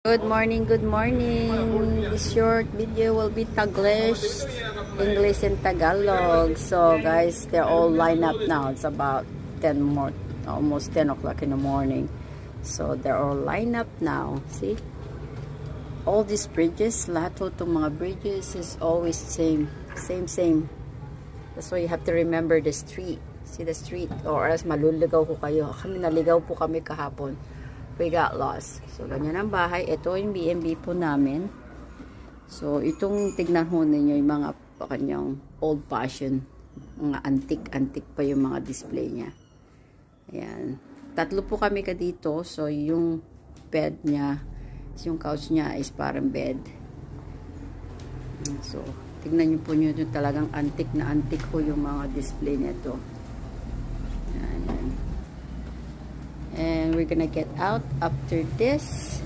Good morning, good morning. This short video will be Taglish, English and Tagalog. So guys, they're all lined up now. It's about 10 more, almost 10 o'clock in the morning. So they're all lined up now. See? All these bridges, lahat po itong mga bridges is always same. Same. That's why you have to remember the street. See the street? Or else maluligaw ko kayo. Naligaw po kami kahapon. We got lost. So, ganyan ang bahay. Ito yung B&B po namin. So, itong tignan ho ninyo yung mga kanyang old fashioned, mga antique pa yung mga display niya. Ayan. Tatlo po kami ka dito. So, yung bed niya, yung couch niya is parang bed. So, tignan nyo po nyo yung talagang antique na antique po yung mga display nito. Ayan. And we're gonna get out after this.